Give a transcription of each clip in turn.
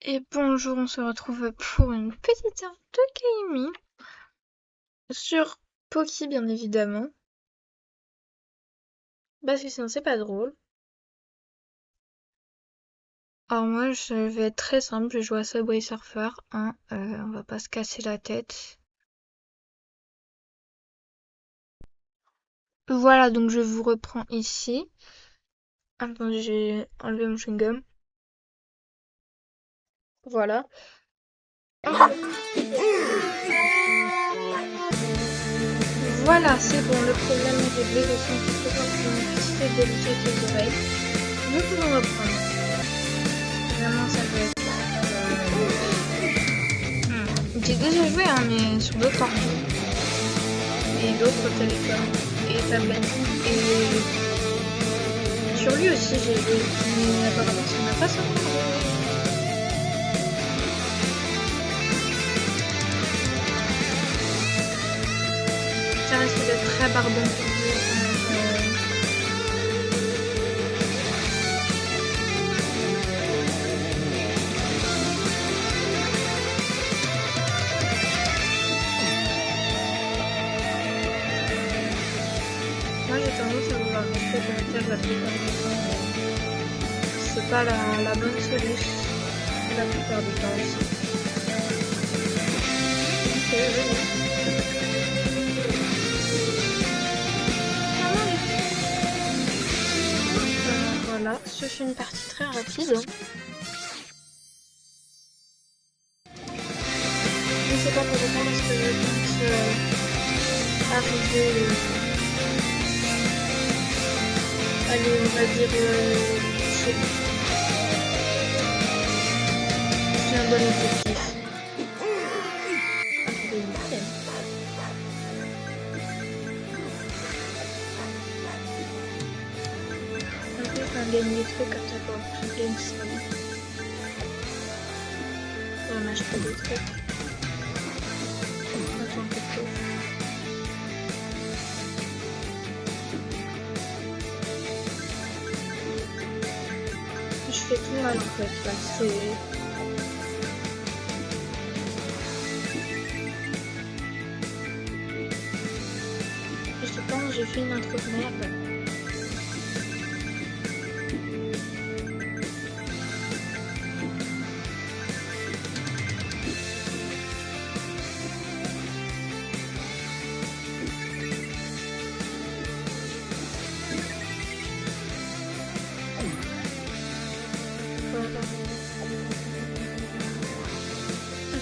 Et bonjour, on se retrouve pour une petite heure de gaming sur Poki bien évidemment. Parce que sinon c'est pas drôle. Alors moi je vais être très simple, je vais jouer à Subway Surfer, hein, on va pas se casser la tête. Voilà, donc je vous reprends ici. Attendez, j'ai enlevé mon chewing-gum. Voilà. Voilà, c'est bon, le problème est réglé, je sens que c'est un petit peu délicat les oreilles. Nous pouvons reprendre. Vraiment ça doit être... J'ai déjà joué, hein, mais sur d'autres ordi et d'autres téléphones et tablettes. Et sur lui aussi j'ai joué, mais apparemment ça n'a pas sauvegarde. Ça risque d'être très barbant pour vous. Moi j'ai tendance à vouloir rester connecté la plupart du temps, mais c'est pas la bonne solution la plupart du temps aussi. Ok, voilà, ce fut une partie très rapide. Je sais pas pour autant parce que je pense arriver allez, on va dire c'est un bon objectif. Un peu un game des trucs comme ça pour un game ça. On achète des trucs. Attends un peu de chauffe. Je fais tout mal en fait là, c'est... Je pense j'ai fait une intro de merde.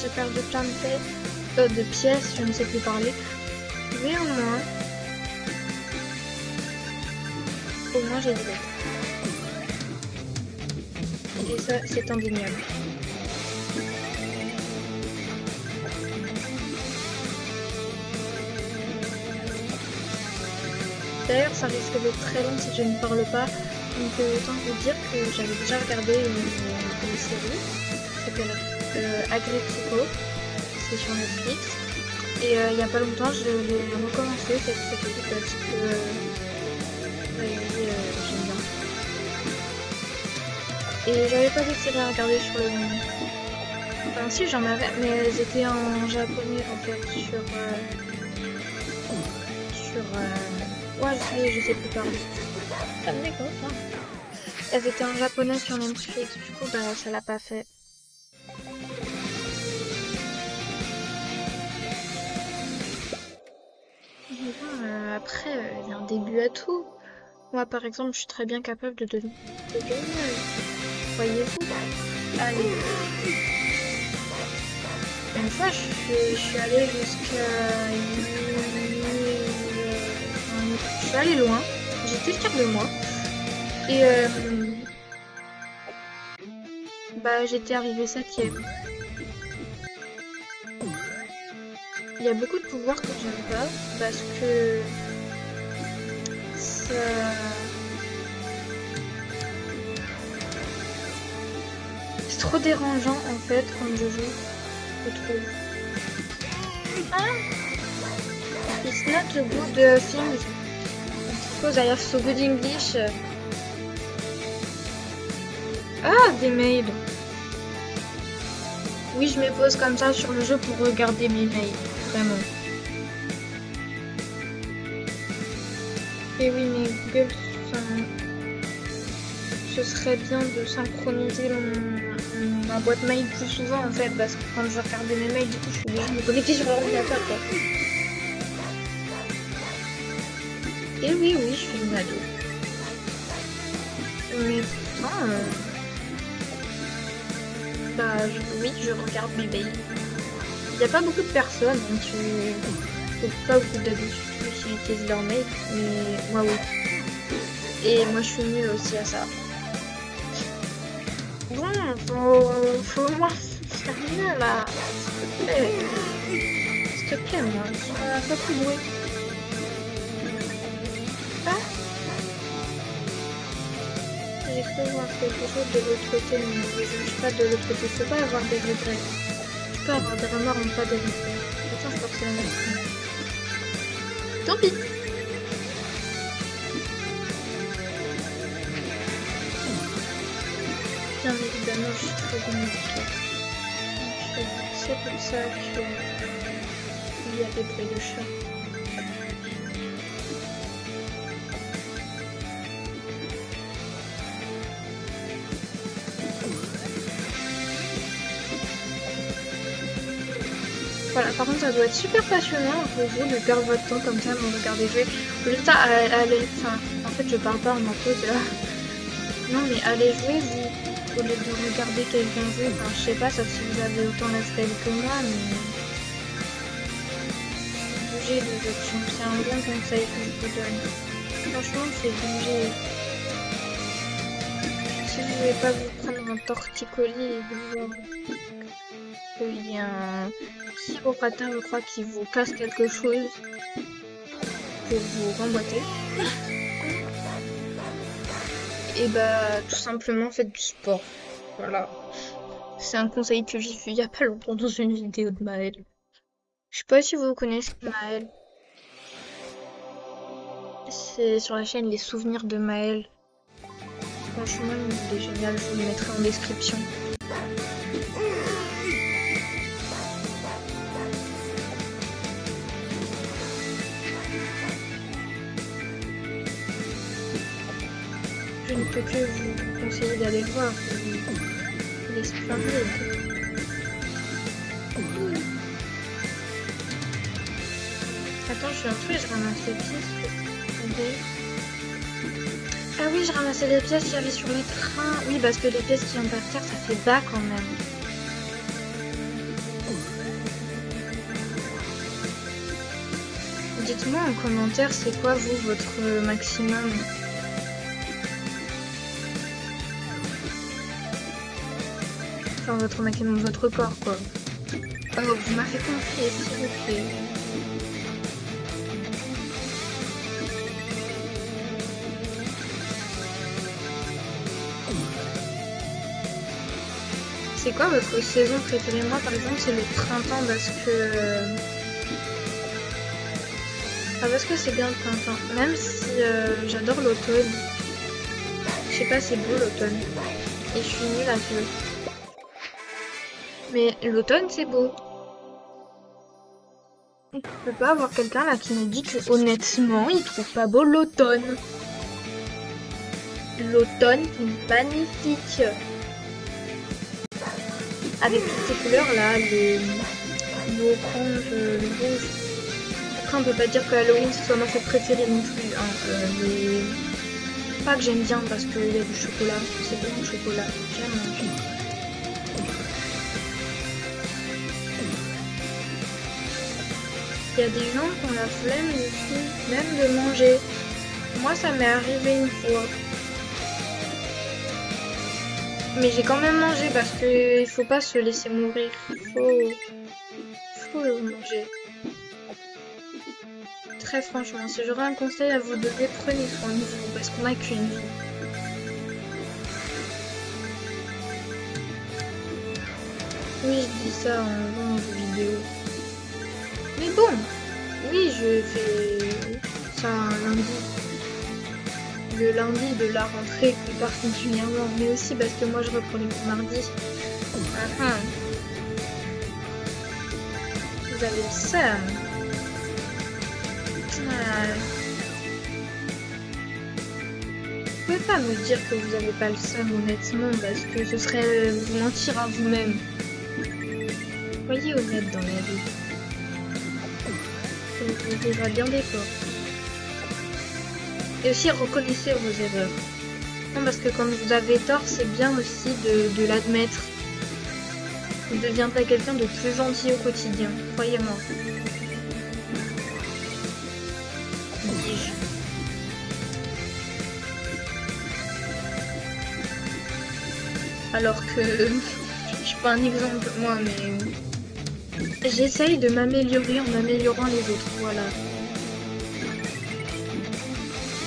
J'ai perdu plein de pièces, je ne sais plus parler. Mais au moins j'ai du lettres. Et ça, c'est indéniable. D'ailleurs, ça risque d'être très long si je ne parle pas. Donc autant vous dire que j'avais déjà regardé une série qui s'appelle Agripsico. C'est sur Netflix. Et il n'y a pas longtemps, je l'ai recommencé cette série parce que j'aime bien. Et j'avais pas d'autres séries à regarder sur le moment. Enfin si, j'en avais, mais elles étaient en japonais en fait ouais, je sais plus parler. Ça me dégoûte, hein. Elles étaient en japonais sur Netflix, du coup bah ça l'a pas fait. Après, il y a un début à tout. Moi, par exemple, je suis très bien capable de gagner. Voyez-vous? Allez. Une fois, je suis allée jusqu'à... Je suis allée loin. J'étais fière de moi. Et bah, j'étais arrivée 7ème. Il y a beaucoup de pouvoirs que j'aime pas parce que ça... C'est trop dérangeant en fait quand je joue, je trouve. Ah! It's not a good thing. Because I have so good English. Ah, they made. Oui, je me pose comme ça sur le jeu pour regarder mes mails, vraiment. Et oui, mais Google, ce serait bien de synchroniser ma boîte mail plus souvent en fait, parce que quand je regardais mes mails, du coup, je suis obligée de me connecter sur l'ordinateur, quoi. Et oui, je suis une ado. Mais pourtant, oui, je regarde mes mails. Il n'y a pas beaucoup de personnes pas beaucoup d'ados qui utilisent leur mail, mais moi oui. Et moi je suis nulle aussi à ça. Bon, faut au moins sérieux là. S'il te plaît, moi, pas plus bruit. Ah, j'ai cru voir quelque chose de l'autre côté, mais je ne suis pas de l'autre côté. Je peux pas avoir des regrets. Je peux avoir des remords, mais pas des regrets. Attends, je pense que c'est la même. Tant pis. Bien évidemment, je suis très bien éduquée. C'est pour ça qu'il y a des bruits de chat. Voilà, par contre, ça doit être super passionnant pour vous de perdre votre temps comme ça, de me regarder jouer. Juste en fait, je parle pas en pause là. Non, mais allez jouer, vous, au lieu de regarder quelqu'un jouer. Enfin, je sais pas, sauf si vous avez autant d'ASPL que moi, mais bougez les options. C'est un bon conseil que je vous donne. Franchement, c'est bouger. Si vous voulez pas vous prendre un torticolis et qu'il y a un chiroprateur, je crois, qui vous casse quelque chose pour vous remboîter. Et bah, tout simplement, faites du sport. Voilà. C'est un conseil que j'ai vu il y a pas longtemps dans une vidéo de Maël. Je sais pas si vous connaissez Maël. C'est sur la chaîne Les Souvenirs de Maël. Franchement, il est génial, je vous le mettrai en description. Je ne peux que vous conseiller d'aller le voir. Il est splendide. Attends, je suis entrée, je ramasse les pièces. Ah oui, je ramassais les pièces qu'il y avait sur les trains. Oui, parce que les pièces qui viennent par terre, ça fait bas quand même. Dites-moi en commentaire, c'est quoi vous, votre maximum? Enfin, votre maximum, votre corps, quoi. Oh, vous m'avez compris, s'il vous plaît. C'est quoi votre saison préférée? Moi, par exemple, c'est le printemps parce que c'est bien le printemps. Même si j'adore l'automne. Je sais pas, c'est beau l'automne. Et je suis nulle à feu. Mais l'automne, c'est beau. Je peux pas avoir quelqu'un là qui nous dit que honnêtement, il trouve pas beau l'automne. L'automne, c'est magnifique. Avec toutes ces couleurs là, l'orange, le rouge. Après, on peut pas dire que Halloween ce soit ma fête préférée non plus. Hein. Mais pas que j'aime bien parce qu'il y a du chocolat. C'est bon le chocolat. J'aime manger. Il y a des gens qui ont la flemme même de manger. Moi, ça m'est arrivé une fois. Mais j'ai quand même mangé parce que il faut pas se laisser mourir. Faut le manger. Très franchement, si j'aurais un conseil à vous donner, prenez soin de vous parce qu'on n'a qu'une vie. Oui, je dis ça en faisant vos vidéos. Mais bon, oui, je fais ça un lundi. Le lundi de la rentrée plus particulièrement, mais aussi parce que moi je reprends les cours mardi. vous avez le seum. Vous pouvez pas me dire que vous avez pas le seum honnêtement, parce que ce serait vous mentir à vous-même. Soyez honnête dans la vie. Ça vous ouvrira bien des portes. Et aussi reconnaissez vos erreurs. Non, parce que quand vous avez tort, c'est bien aussi de l'admettre. Vous deviendrez quelqu'un de plus gentil au quotidien, croyez-moi. Dis-je. Alors que je suis pas un exemple moi, mais j'essaye de m'améliorer en améliorant les autres, voilà.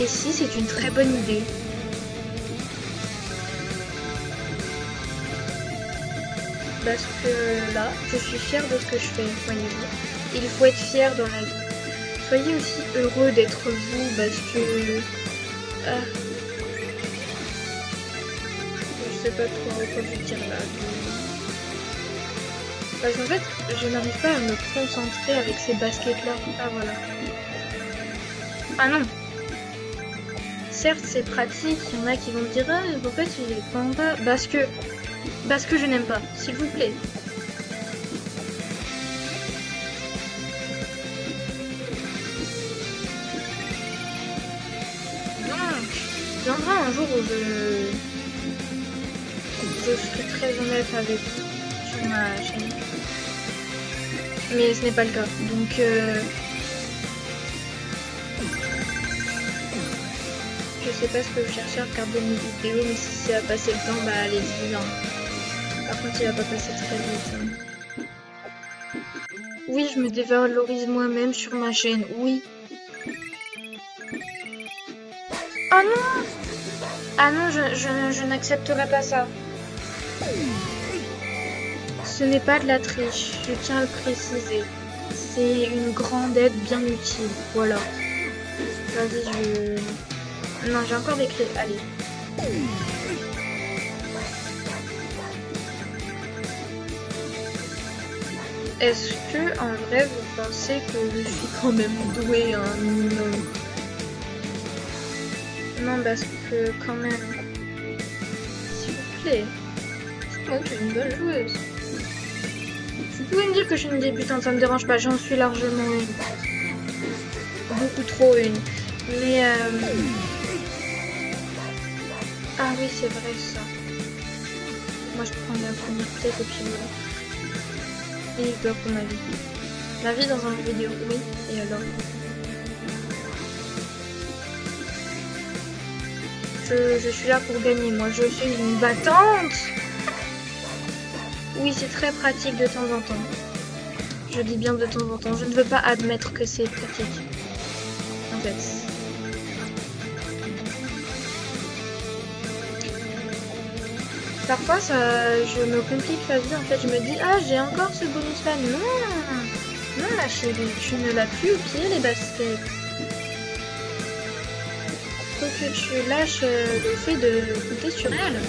Et si c'est une très bonne idée. Parce que là, je suis fière de ce que je fais, voyez-vous. Il faut être fier dans la vie. Soyez aussi heureux d'être vous, parce que... je sais pas trop quoi vous dire là. Parce qu'en fait, je n'arrive pas à me concentrer avec ces baskets là. Ah voilà. Ah non. Certes, c'est pratique, il y en a qui vont me dire ah, en fait, il est pas en bas. Parce que je n'aime pas, s'il vous plaît. Donc, viendra un jour où je serai très honnête avec vous sur ma chaîne. Mais ce n'est pas le cas. Donc, je sais pas ce que vous cherchez à regarder mes vidéos, mais si c'est à passer le temps, bah allez-y. Hein. Par contre, il va pas passer très vite. Hein. Oui, je me dévalorise moi-même sur ma chaîne, oui. Ah non! Ah non, je n'accepterai pas ça. Ce n'est pas de la triche, je tiens à le préciser. C'est une grande aide bien utile, voilà. Vas-y, Non, j'ai encore des clés, allez. Est-ce que, en vrai, vous pensez que je suis quand même douée un minimum? Non, parce que, quand même... S'il vous plaît. Moi, je suis une bonne joueuse. Vous pouvez me dire que je suis une débutante, ça me dérange pas, j'en suis largement une. Beaucoup trop une. Mais ah oui, c'est vrai ça. Moi, je prends la première tête et puis voilà. Et je dois pour ma vie. Ma vie dans un jeu vidéo, oui. Et alors je suis là pour gagner, moi. Je suis une battante. Oui, c'est très pratique de temps en temps. Je dis bien de temps en temps. Je ne veux pas admettre que c'est pratique. En fait. Parfois, je me complique la vie. En fait, je me dis, ah, j'ai encore ce bonus-là. Non, ma chérie, tu ne l'as plus au pied, les baskets. Faut que tu lâches le fait de compter sur elle.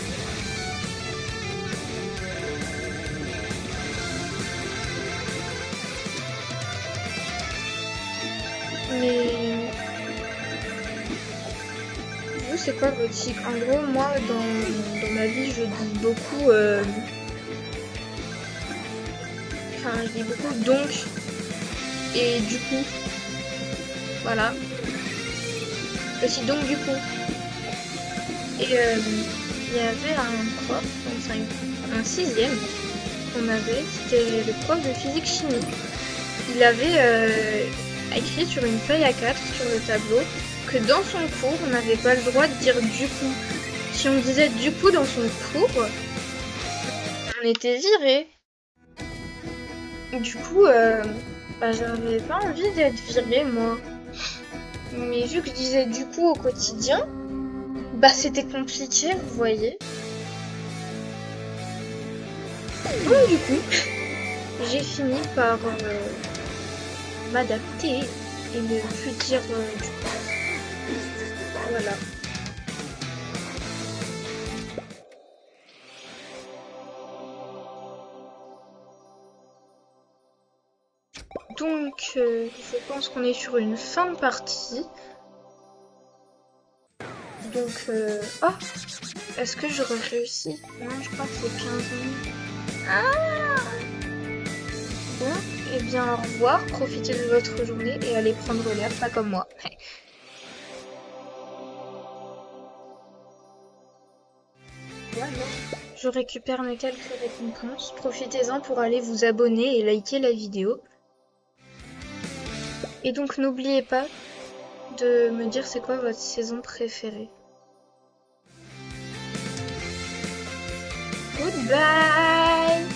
Mais... vous, c'est quoi votre cycle? En gros, moi, dans ma vie, je dis beaucoup... Enfin, je dis beaucoup donc et du coup. Voilà. Aussi donc du coup. Et il y avait un prof, enfin un sixième qu'on avait, c'était le prof de physique-chimie. Il avait écrit sur une feuille A4 sur le tableau que dans son cours, on n'avait pas le droit de dire du coup. Si on disait du coup dans son cours, on était viré. Du coup, bah, j'avais pas envie d'être virée, moi. Mais vu que je disais du coup au quotidien, bah c'était compliqué, vous voyez. Donc du coup, j'ai fini par m'adapter et ne plus dire du coup. Voilà. Donc, je pense qu'on est sur une fin de partie. Donc, oh! Est-ce que j'aurais réussi? Non, je crois que c'est 15 minutes. Ah! Bon, et bien au revoir, profitez de votre journée et allez prendre l'air, pas comme moi. Voilà. Je récupère mes quelques récompenses. Profitez-en pour aller vous abonner et liker la vidéo. Et donc n'oubliez pas de me dire c'est quoi votre saison préférée. Goodbye!